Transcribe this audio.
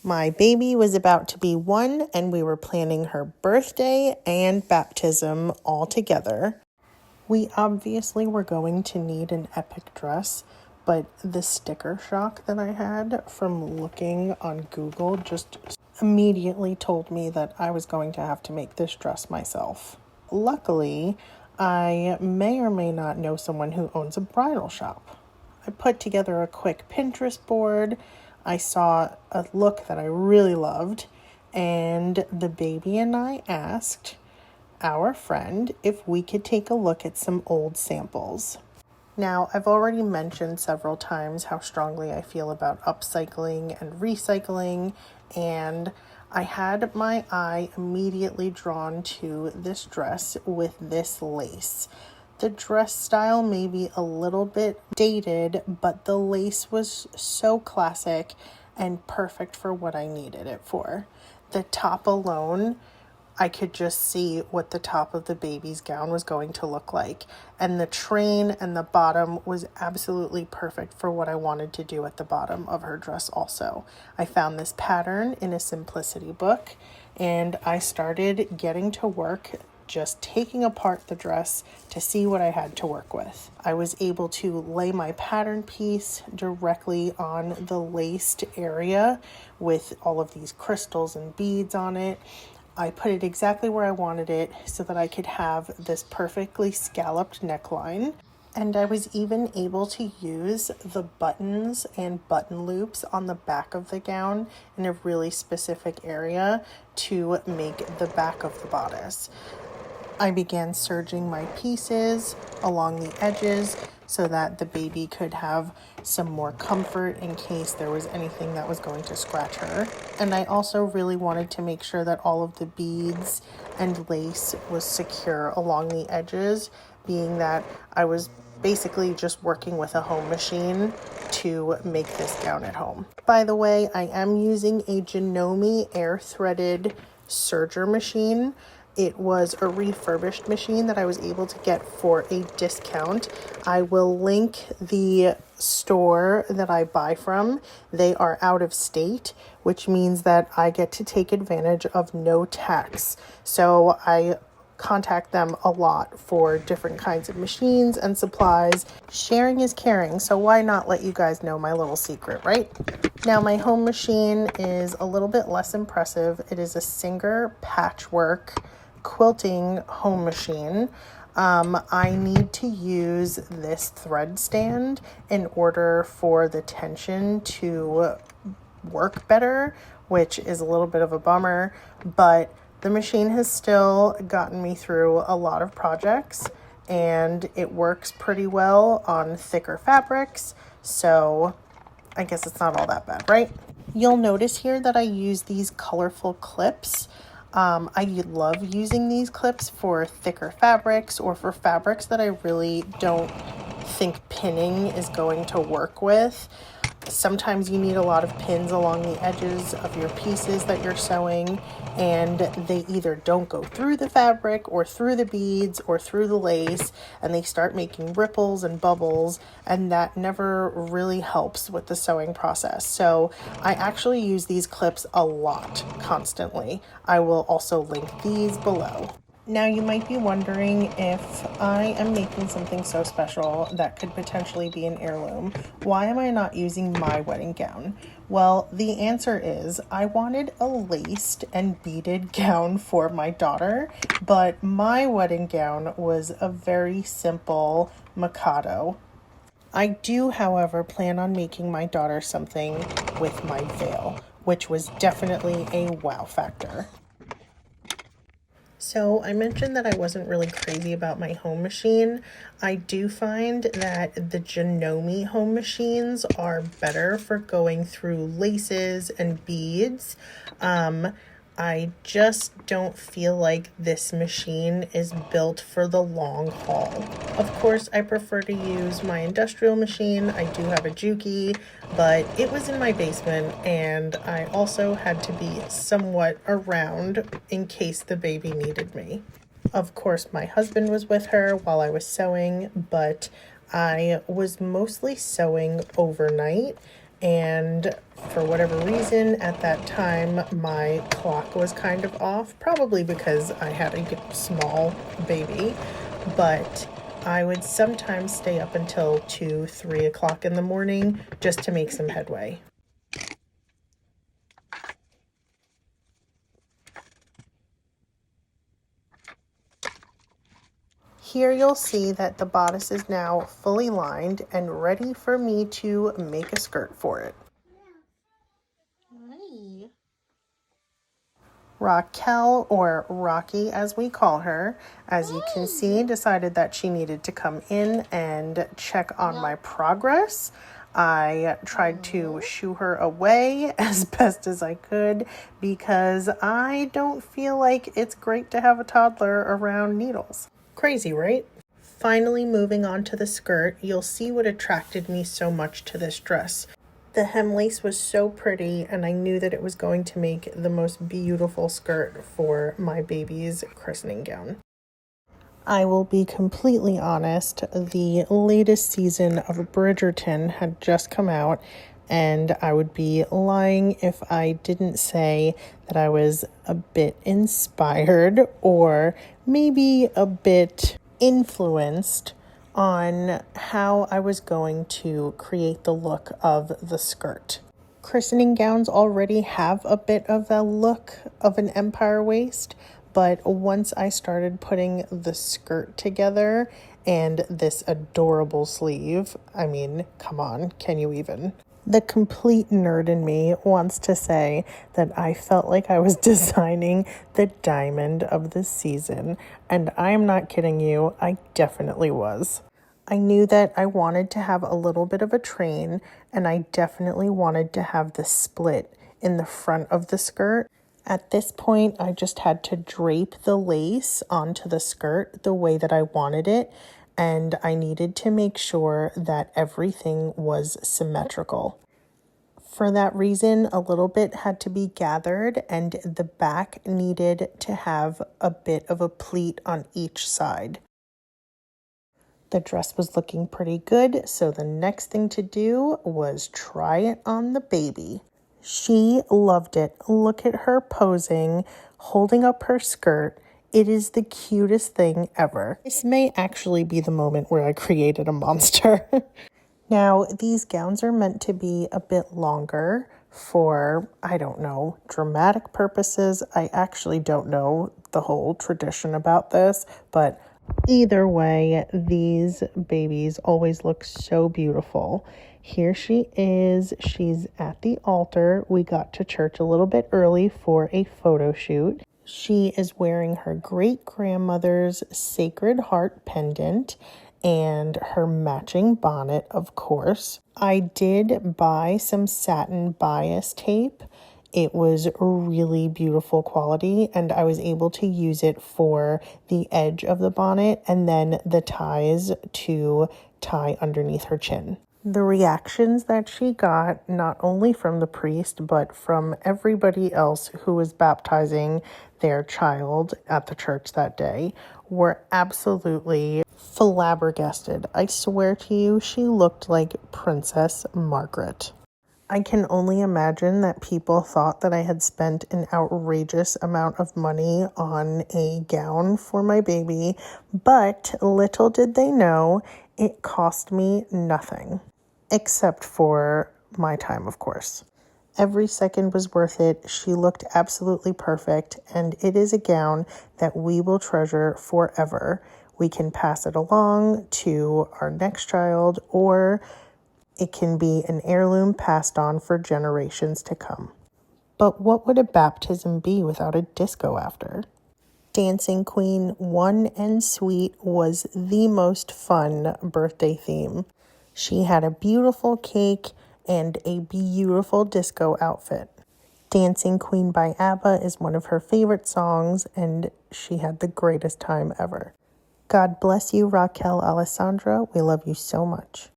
My baby was about to be 1 and we were planning her birthday and baptism all together. We obviously were going to need an epic dress, but the sticker shock that I had from looking on Google just immediately told me that I was going to have to make this dress myself. Luckily, I may or may not know someone who owns a bridal shop. I put together a quick Pinterest board. I saw a look that I really loved, and the baby and I asked our friend if we could take a look at some old samples. Now, I've already mentioned several times how strongly I feel about upcycling and recycling, and I had my eye immediately drawn to this dress with this lace. The dress style may be a little bit dated, but the lace was so classic and perfect for what I needed it for. The top alone, I could just see what the top of the baby's gown was going to look like. And the train and the bottom was absolutely perfect for what I wanted to do at the bottom of her dress also. I found this pattern in a simplicity book, and I started getting to work just taking apart the dress to see what I had to work with. I was able to lay my pattern piece directly on the laced area with all of these crystals and beads on it. I put it exactly where I wanted it so that I could have this perfectly scalloped neckline. And I was even able to use the buttons and button loops on the back of the gown in a really specific area to make the back of the bodice. I began serging my pieces along the edges so that the baby could have some more comfort in case there was anything that was going to scratch her. And I also really wanted to make sure that all of the beads and lace was secure along the edges, being that I was basically just working with a home machine to make this gown at home. By the way, I am using a Janome air threaded serger machine. It was a refurbished machine that I was able to get for a discount. I will link the store that I buy from. They are out of state, which means that I get to take advantage of no tax. So I contact them a lot for different kinds of machines and supplies. Sharing is caring, so why not let you guys know my little secret, right? Now, my home machine is a little bit less impressive. It is a Singer patchwork quilting home machine. I need to use this thread stand in order for the tension to work better, which is a little bit of a bummer, but the machine has still gotten me through a lot of projects, and it works pretty well on thicker fabrics, so I guess it's not all that bad, right? You'll notice here that I use these colorful clips. I love using these clips for thicker fabrics or for fabrics that I really don't think pinning is going to work with. Sometimes you need a lot of pins along the edges of your pieces that you're sewing, and they either don't go through the fabric or through the beads or through the lace, and they start making ripples and bubbles, and that never really helps with the sewing process. So I actually use these clips a lot, constantly. I will also link these below. Now, you might be wondering, if I am making something so special that could potentially be an heirloom, why am I not using my wedding gown? Well, the answer is I wanted a laced and beaded gown for my daughter, but my wedding gown was a very simple Mikado. I do, however, plan on making my daughter something with my veil, which was definitely a wow factor. So I mentioned that I wasn't really crazy about my home machine. I do find that the Janome home machines are better for going through laces and beads. I just don't feel like this machine is built for the long haul. Of course, I prefer to use my industrial machine. I do have a Juki, but it was in my basement, and I also had to be somewhat around in case the baby needed me. Of course, my husband was with her while I was sewing, but I was mostly sewing overnight, And for whatever reason, at that time, my clock was kind of off, probably because I had a small baby, but I would sometimes stay up until 2, 3 o'clock in the morning just to make some headway. Here you'll see that the bodice is now fully lined and ready for me to make a skirt for it. Hi. Raquel, or Rocky as we call her, as you can see, decided that she needed to come in and check on my progress. I tried to shoo her away as best as I could because I don't feel like it's great to have a toddler around needles. Crazy, right? Finally moving on to the skirt, you'll see what attracted me so much to this dress. The hem lace was so pretty, and I knew that it was going to make the most beautiful skirt for my baby's christening gown. I will be completely honest, the latest season of Bridgerton had just come out, and I would be lying if I didn't say that I was a bit inspired or maybe a bit influenced on how I was going to create the look of the skirt. Christening gowns already have a bit of a look of an empire waist, but once I started putting the skirt together and this adorable sleeve, I mean, come on, can you even? The complete nerd in me wants to say that I felt like I was designing the diamond of the season, and I'm not kidding you, I definitely was. I knew that I wanted to have a little bit of a train, and I definitely wanted to have the split in the front of the skirt. At this point, I just had to drape the lace onto the skirt the way that I wanted it, and I needed to make sure that everything was symmetrical. For that reason, a little bit had to be gathered, and the back needed to have a bit of a pleat on each side. The dress was looking pretty good, so the next thing to do was try it on the baby. She loved it. Look at her posing, holding up her skirt. It is the cutest thing ever. This may actually be the moment where I created a monster. Now, these gowns are meant to be a bit longer for, I don't know, dramatic purposes. I actually don't know the whole tradition about this, but either way, these babies always look so beautiful. Here she is. She's at the altar. We got to church a little bit early for a photo shoot. She is wearing her great-grandmother's Sacred Heart pendant and her matching bonnet, of course. I did buy some satin bias tape. It was really beautiful quality, and I was able to use it for the edge of the bonnet and then the ties to tie underneath her chin. The reactions that she got, not only from the priest, but from everybody else who was baptizing their child at the church that day, were absolutely flabbergasted. I swear to you, she looked like Princess Margaret. I can only imagine that people thought that I had spent an outrageous amount of money on a gown for my baby, but little did they know it cost me nothing, except for my time, of course. Every second was worth it. She looked absolutely perfect, and it is a gown that we will treasure forever. We can pass it along to our next child, or it can be an heirloom passed on for generations to come. But what would a baptism be without a disco after? Dancing Queen One and Sweet was the most fun birthday theme. She had a beautiful cake and a beautiful disco outfit. Dancing Queen by ABBA is one of her favorite songs, and she had the greatest time ever. God bless you, Raquel Alessandra. We love you so much.